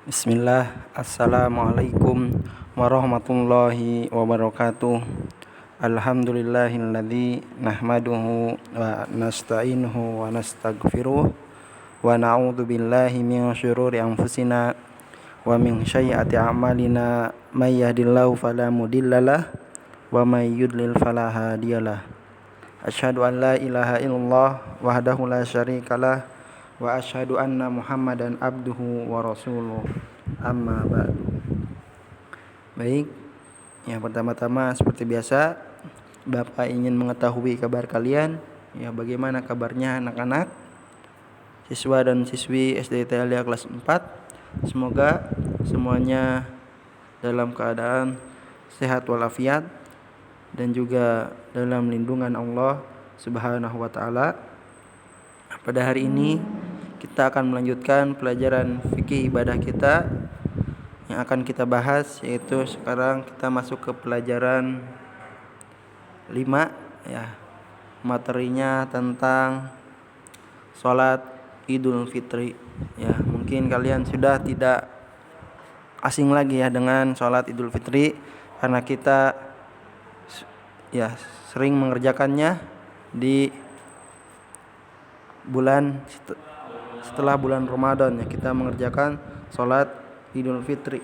Bismillah, Assalamualaikum warahmatullahi wabarakatuh. Alhamdulillahilladzi nahmaduhu wa nasta'inuhu wa nastaghfiruh wa na'udzu billahi min syururi anfusina wa min sayyiati a'malina may yahdihillahu fala mudhillalah wa may yudlil fala hadiyalah. Asyhadu an la ilaha illallah wahdahu la syarikalah wa asyhadu anna Muhammadan abduhu wa rasuluh. Amma ba'du. Baik, yang pertama-tama seperti biasa Bapak ingin mengetahui kabar kalian, ya bagaimana kabarnya anak-anak siswa dan siswi SD Italia kelas 4. Semoga semuanya dalam keadaan sehat walafiat dan juga dalam lindungan Allah Subhanahu wa taala. Pada hari ini kita akan melanjutkan pelajaran fikih ibadah kita yang akan kita bahas, yaitu sekarang kita masuk ke pelajaran 5 ya. Materinya tentang sholat Idul Fitri ya. Mungkin kalian sudah tidak asing lagi ya dengan sholat Idul Fitri karena kita ya sering mengerjakannya di bulan setelah bulan Ramadan ya, kita mengerjakan sholat Idul Fitri.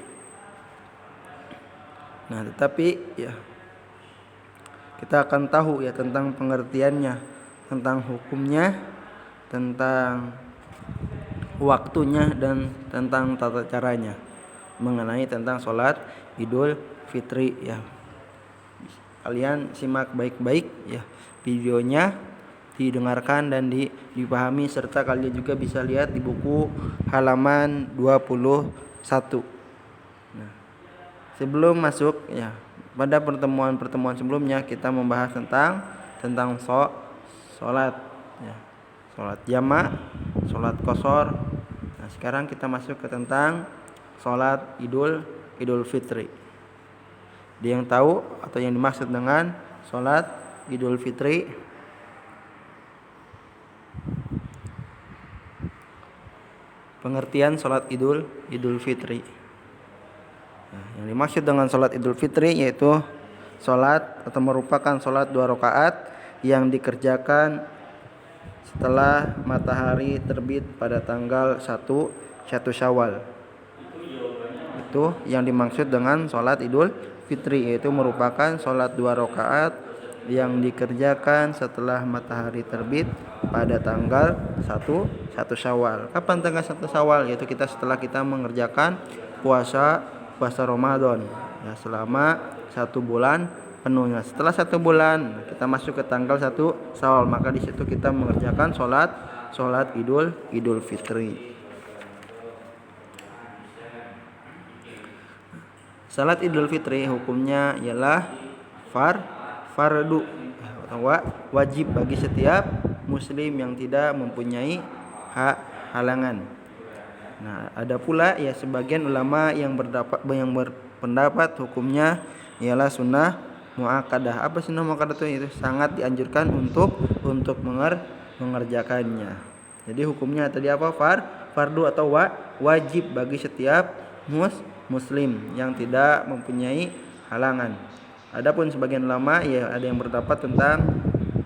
Nah, tetapi ya kita akan tahu ya tentang pengertiannya, tentang hukumnya, tentang waktunya dan tentang tata caranya mengenai tentang sholat Idul Fitri ya. Kalian simak baik-baik ya videonya, didengarkan dan dipahami, serta kalian juga bisa lihat di buku halaman 21. Nah, sebelum masuk ya, pada pertemuan sebelumnya kita membahas tentang sholat ya. Sholat jamak, sholat qashar. Nah, sekarang kita masuk ke tentang sholat Idul Fitri. Dia yang tahu atau yang dimaksud dengan sholat Idul Fitri? Pengertian sholat Idul Fitri. Nah, yang dimaksud dengan sholat Idul Fitri yaitu sholat atau merupakan sholat 2 rakaat yang dikerjakan setelah matahari terbit pada tanggal 1 Syawal. Itu yang dimaksud dengan sholat Idul Fitri, yaitu merupakan sholat 2 rakaat yang dikerjakan setelah matahari terbit pada tanggal 1 Syawal. Kapan tanggal 1 Syawal? Yaitu setelah kita mengerjakan puasa Ramadan ya, selama 1 bulan penuhnya. Setelah 1 bulan kita masuk ke tanggal 1 Syawal, maka di situ kita mengerjakan sholat Idul Fitri. Salat Idul Fitri hukumnya ialah fardu atau wajib bagi setiap muslim yang tidak mempunyai halangan. Nah, ada pula ya sebagian ulama yang berpendapat hukumnya ialah sunnah muakkadah. Apa sunnah muakkadah itu sangat dianjurkan untuk mengerjakannya. Jadi hukumnya tadi apa? Fardu atau wajib bagi setiap muslim yang tidak mempunyai halangan. Adapun sebagian ulama ya ada yang berpendapat tentang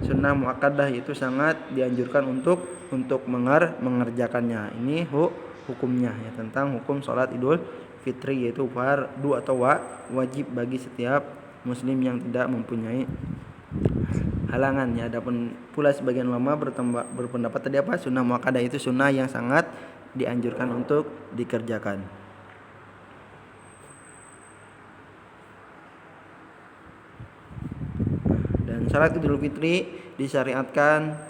sunnah muakkadah itu sangat dianjurkan untuk mengerjakannya. Ini hukumnya ya tentang hukum sholat Idul Fitri, yaitu fardu atau wajib bagi setiap muslim yang tidak mempunyai halangan ya. Adapun pula sebagian ulama berpendapat tadi apa? Sunnah muakkadah itu sunnah yang sangat dianjurkan untuk dikerjakan. Salat Idul Fitri disyariatkan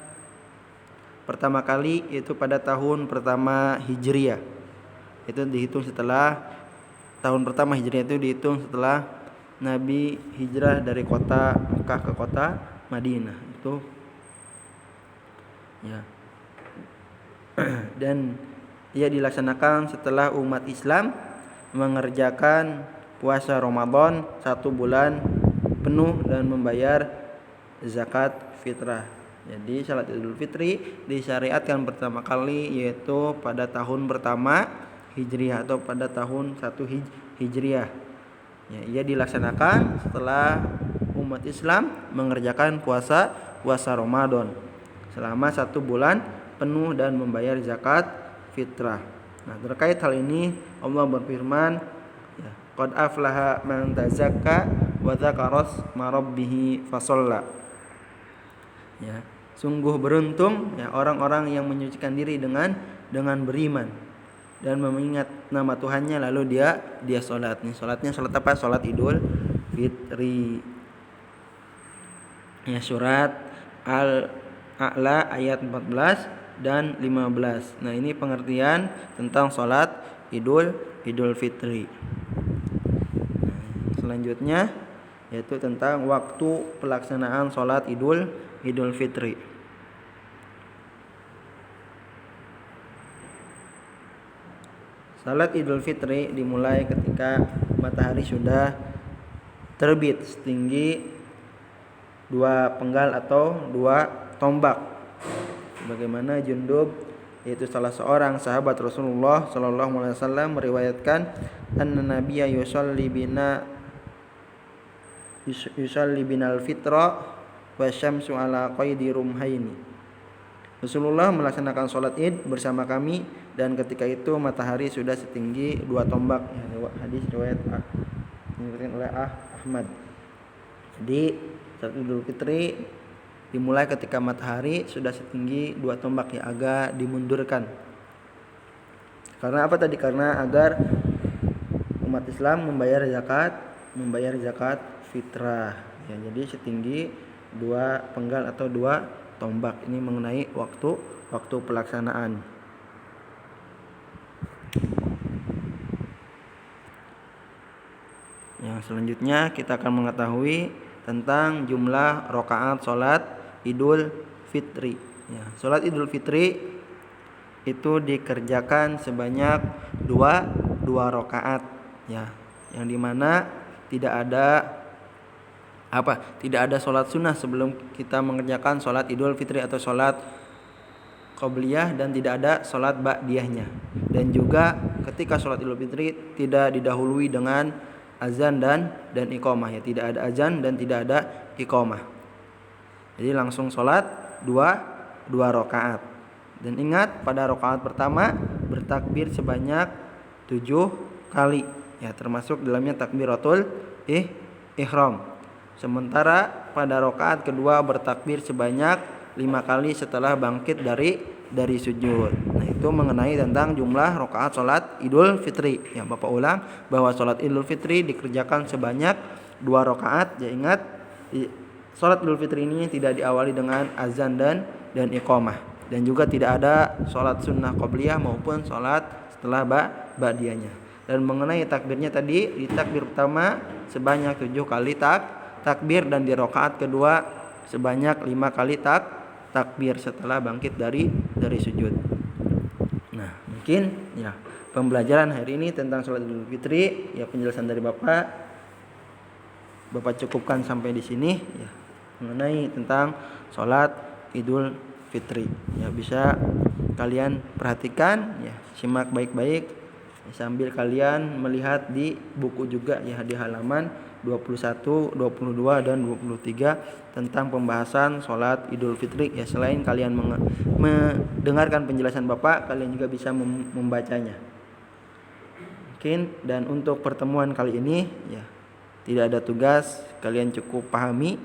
pertama kali yaitu pada tahun pertama Hijriah. Itu dihitung setelah tahun pertama Hijriah, itu dihitung setelah Nabi hijrah dari kota Mekah ke kota Madinah. Itu ya. Dan ia dilaksanakan setelah umat Islam mengerjakan puasa Ramadan 1 bulan penuh dan membayar zakat fitrah. Jadi salat Idul Fitri disyariatkan pertama kali yaitu pada tahun pertama Hijriah atau pada tahun 1 Hijriah. Ya, ia dilaksanakan setelah umat Islam mengerjakan puasa Ramadan selama 1 bulan penuh dan membayar zakat fitrah. Nah, terkait hal ini Allah berfirman, ya, qad aflaha man tazakka wa dzakara asma rabbih fasalla. Ya, sungguh beruntung ya orang-orang yang menyucikan diri dengan beriman dan mengingat nama Tuhannya lalu dia sholat. Nih sholatnya sholat apa? Sholat Idul Fitri. Ya, surat Al-A'la ayat 14 dan 15. Nah, ini pengertian tentang sholat Idul Fitri. Nah, selanjutnya yaitu tentang waktu pelaksanaan sholat Idul Fitri. Salat Idul Fitri dimulai ketika matahari sudah terbit setinggi 2 penggal atau 2 tombak. Bagaimana Jundub, yaitu salah seorang sahabat Rasulullah sallallahu alaihi wasallam, meriwayatkan anna nabiyya yusalli binal fitra wa syamsu ala qaidi rumhaini. Rasulullah melaksanakan sholat Id bersama kami dan ketika itu matahari sudah setinggi 2 tombak. Hadis riwayat diriwayatkan oleh Ahmad. Jadi salat Idul Fitri dimulai ketika matahari sudah setinggi 2 tombak, ya, agak dimundurkan. Karena apa tadi? Karena agar umat Islam membayar zakat fitrah. Ya, jadi setinggi 2 penggal atau 2 tombak. Ini mengenai waktu pelaksanaan. Yang selanjutnya kita akan mengetahui tentang jumlah rakaat salat Idul Fitri. Ya, salat Idul Fitri itu dikerjakan sebanyak 2 rakaat, ya, yang dimana tidak ada sholat sunnah sebelum kita mengerjakan sholat Idul Fitri atau sholat Qobliyah, dan tidak ada sholat Ba'diyahnya. Dan juga ketika sholat Idul Fitri tidak didahului dengan azan dan iqamah, ya, tidak ada azan dan tidak ada iqamah. Jadi langsung sholat 2 rakaat. Dan ingat, pada rakaat pertama bertakbir sebanyak 7 kali, ya, termasuk dalamnya takbiratul ihram. Sementara pada rakaat kedua bertakbir sebanyak 5 kali setelah bangkit dari sujud. Nah, itu mengenai tentang jumlah rakaat salat Idul Fitri. Ya, Bapak ulang bahwa salat Idul Fitri dikerjakan sebanyak 2 rakaat. Ya, ingat, salat Idul Fitri ini tidak diawali dengan azan dan iqamah, dan juga tidak ada salat sunnah qobliyah maupun salat setelah ba'diyahnya. Dan mengenai takbirnya tadi, di takbir pertama sebanyak 7 kali takbir, dan di rakaat kedua sebanyak 5 kali takbir setelah bangkit dari sujud. Nah, mungkin ya pembelajaran hari ini tentang salat Idul Fitri, ya, penjelasan dari Bapak cukupkan sampai di sini, ya, mengenai tentang salat Idul Fitri. Ya, bisa kalian perhatikan, ya, simak baik-baik, ya, sambil kalian melihat di buku juga, ya, di halaman 21, 22 dan 23 tentang pembahasan sholat Idul Fitri. Ya, selain kalian mendengarkan penjelasan Bapak, kalian juga bisa membacanya. Mungkin, dan untuk pertemuan kali ini, ya, tidak ada tugas, kalian cukup pahami,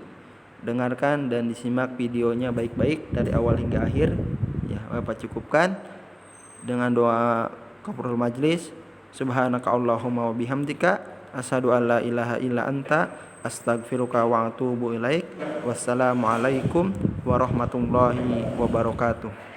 dengarkan dan disimak videonya baik-baik dari awal hingga akhir. Ya, Bapak cukupkan dengan doa kafaratul majlis. Subhanaka Allahumma wa bihamdika asyhadu an la ilaha illa anta astaghfiruka wa atubu ilaik. Wassalamualaikum warahmatullahi wabarakatuh.